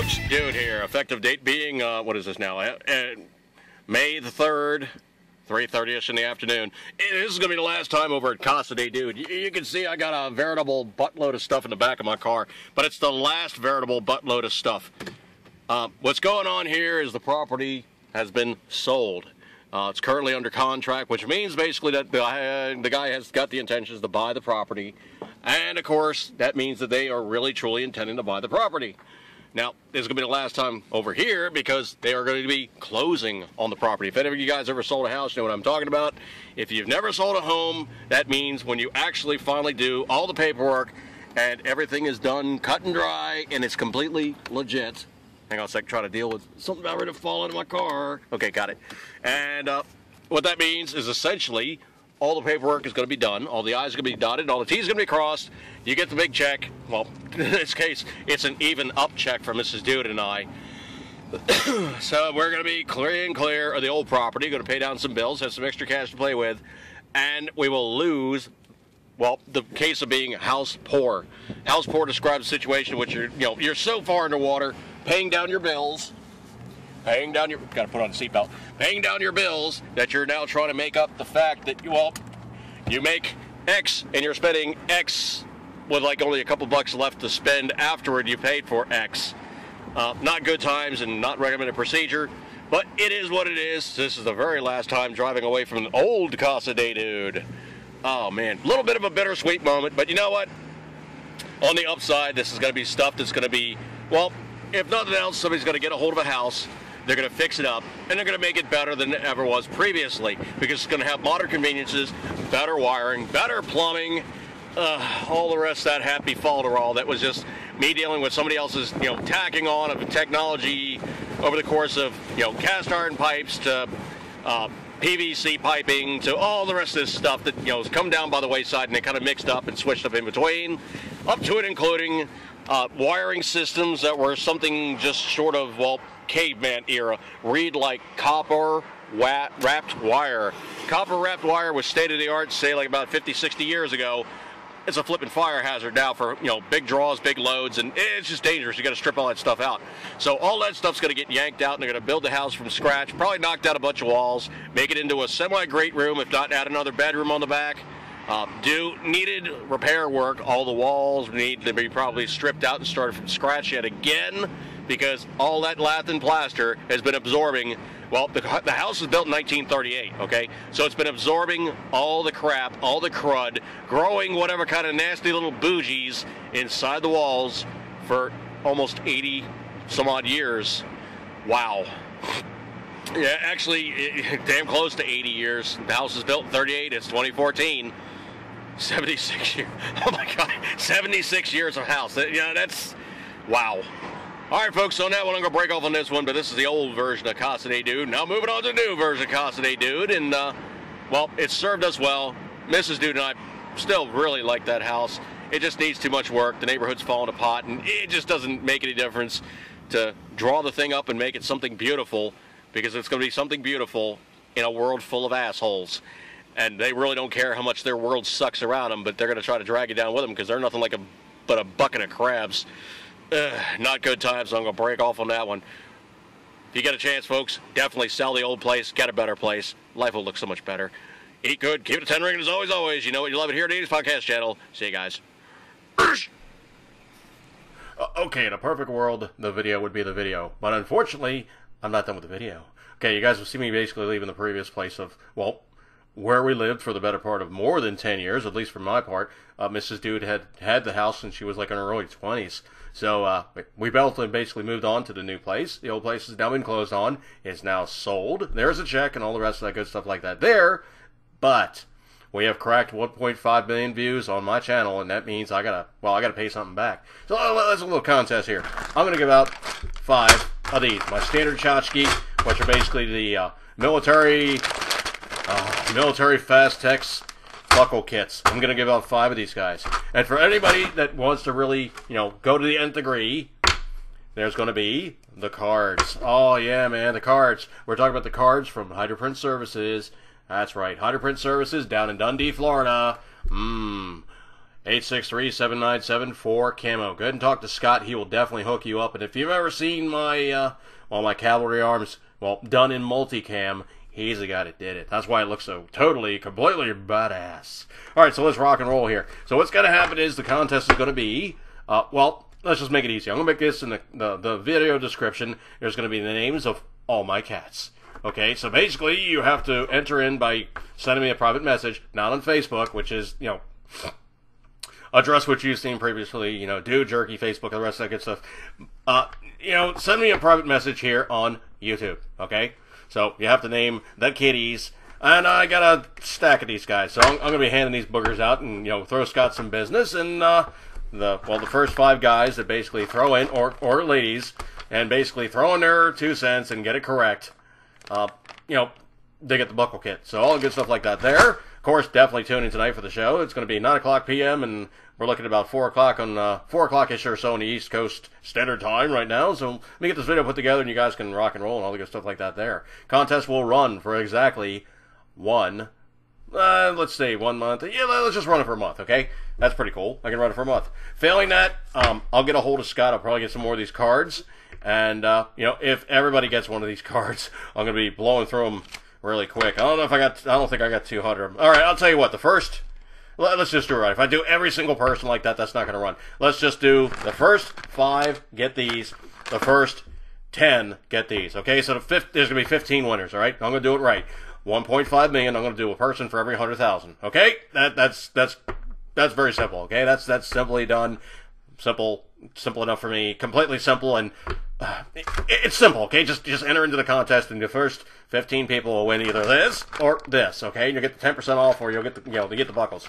folks, Dude here. Effective date being, what is this now? May the 3rd, 3:30ish in the afternoon. This is going to be the last time over at Casa de Dude. You can see I got a veritable buttload of stuff in the back of my car, but it's the last veritable buttload of stuff. What's going on here is the property has been sold. It's currently under contract, which means basically that the guy has got the intentions to buy the property. And, of course, that means that they are really, truly intending to buy the property. Now, this is going to be the last time over here because they are going to be closing on the property. If any of you guys ever sold a house, you know what I'm talking about. If you've never sold a home, that means when you actually finally do all the paperwork and everything is done cut and dry and it's completely legit. Hang on a sec, trying to deal with something about ready to fall into my car. Okay, got it. And what that means is essentially all the paperwork is going to be done, all the I's are going to be dotted, all the T's are going to be crossed. You get the big check. Well, in this case, it's an even up check for Mrs. Dude and I. So we're going to be clear of the old property, going to pay down some bills, have some extra cash to play with, and we will lose, well, the case of being house poor. House poor describes a situation in which you're so far underwater, paying down your bills, gotta put on a seatbelt, paying down your bills that you're now trying to make up the fact that, well, you make X and you're spending X with like only a couple bucks left to spend afterward you paid for X. Not good times and not recommended procedure, but it is what it is. This is the very last time driving away from an old Casa de Dude. Oh man, a little bit of a bittersweet moment, but you know what? On the upside, this is going to be stuff that's going to be, well, if nothing else, somebody's going to get a hold of a house, they're going to fix it up, and they're going to make it better than it ever was previously, because it's going to have modern conveniences, better wiring, better plumbing, all the rest of that happy falderall that was just me dealing with somebody else's, tacking on of technology over the course of, cast iron pipes to PVC piping to all the rest of this stuff that, has come down by the wayside and they kind of mixed up and switched up in between, up to it including wiring systems that were something just short of, well, caveman era. Read like copper wrapped wire. Copper wrapped wire was state of the art, say like about 50, 60 years ago. It's a flipping fire hazard now for, big draws, big loads, and it's just dangerous. You got to strip all that stuff out. So all that stuff's going to get yanked out, and they're going to build the house from scratch, probably knock down a bunch of walls, make it into a semi-great room, if not add another bedroom on the back. Do needed repair work. All the walls need to be probably stripped out and started from scratch yet again, because all that lath and plaster has been absorbing. Well, the house was built in 1938, okay? So it's been absorbing all the crap, all the crud, growing whatever kind of nasty little bougies inside the walls for almost 80 some odd years. Wow. Yeah, actually, damn close to 80 years. The house was built in 38, it's 2014. 76 years. Oh my God, 76 years of house. That's, wow. All right, folks, on that one, I'm going to break off on this one, but this is the old version of Casa de Dude. Now moving on to the new version of Casa de Dude, and, well, it served us well. Mrs. Dude and I still really like that house. It just needs too much work. The neighborhood's falling apart, and it just doesn't make any difference to draw the thing up and make it something beautiful, because it's going to be something beautiful in a world full of assholes. And they really don't care how much their world sucks around them, but they're going to try to drag you down with them because they're nothing like but a bucket of crabs. Not good times, so I'm going to break off on that one. If you get a chance, folks, definitely sell the old place, get a better place. Life will look so much better. Eat good, keep it 10 ringing as always. You know what, you love it here at the 80s Podcast Channel. See you guys. Okay, in a perfect world, the video would be the video. But unfortunately, I'm not done with the video. Okay, you guys will see me basically leaving the previous place of, well, where we lived for the better part of more than 10 years, at least for my part. Mrs. Dude had the house since she was like in her early 20s. So we basically moved on to the new place. The old place has now been closed on. It's now sold. There's a check and all the rest of that good stuff like that there. But we have cracked 1.5 million views on my channel, and that means I gotta pay something back. So let's a little contest here. I'm gonna give out 5 of these. My standard tchotchke, which are basically the military fast text buckle kits. I'm going to give out 5 of these guys. And for anybody that wants to really, go to the nth degree, there's going to be the cards. Oh, yeah, man, the cards. We're talking about the cards from Hydroprint Services. That's right, Hydroprint Services down in Dundee, Florida. 863-797-4-CAMO. Go ahead and talk to Scott. He will definitely hook you up. And if you've ever seen my my cavalry arms, done in multicam, he's the guy that did it. That's why it looks so completely badass. All right, so let's rock and roll here. So what's going to happen is the contest is going to be, let's just make it easy. I'm going to make this in the video description. There's going to be the names of all my cats. Okay, so basically you have to enter in by sending me a private message, not on Facebook, which is, address which you've seen previously, Dude, Jerky, Facebook, and the rest of that good stuff. Send me a private message here on YouTube, okay? So you have to name the kitties, and I got a stack of these guys, so I'm going to be handing these boogers out and, throw Scott some business, and the first 5 guys that basically throw in, or ladies, and basically throw in their 2 cents and get it correct, they get the buckle kit. So all the good stuff like that there. Of course, definitely tune in tonight for the show. It's going to be 9 o'clock p.m., and we're looking at about 4 o'clock on 4 o'clock-ish or so on the East Coast Standard Time right now. So let me get this video put together, and you guys can rock and roll and all the good stuff like that there. Contest will run for exactly 1 month. Yeah, let's just run it for a month, okay? That's pretty cool. I can run it for a month. Failing that, I'll get a hold of Scott. I'll probably get some more of these cards. And, if everybody gets one of these cards, I'm going to be blowing through them really quick. I don't think I got 200 of them. All right, I'll tell you what, let's just do it right. If I do every single person like that, that's not going to run. Let's just do the first 5 get these, the first 10 get these. Okay, so there's going to be 15 winners, all right? I'm going to do it right. 1.5 million, I'm going to do a person for every 100,000. Okay? That's very simple, okay? That's simply done. Simple enough for me. Completely simple, and it's simple, okay? Just enter into the contest, and the first 15 people will win either this or this, okay? You'll get the 10% off, or you'll get the buckles.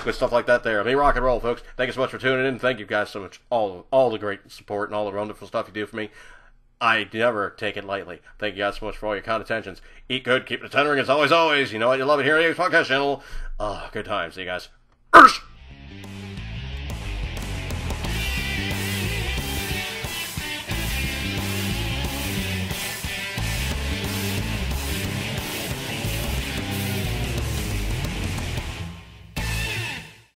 Good stuff like that there. Me rock and roll, folks. Thank you so much for tuning in. Thank you guys so much. All the great support and all the wonderful stuff you do for me. I never take it lightly. Thank you guys so much for all your kind attentions. Eat good, keep it tendering as always. You know what? You love it here on the podcast channel. Good times. See you guys.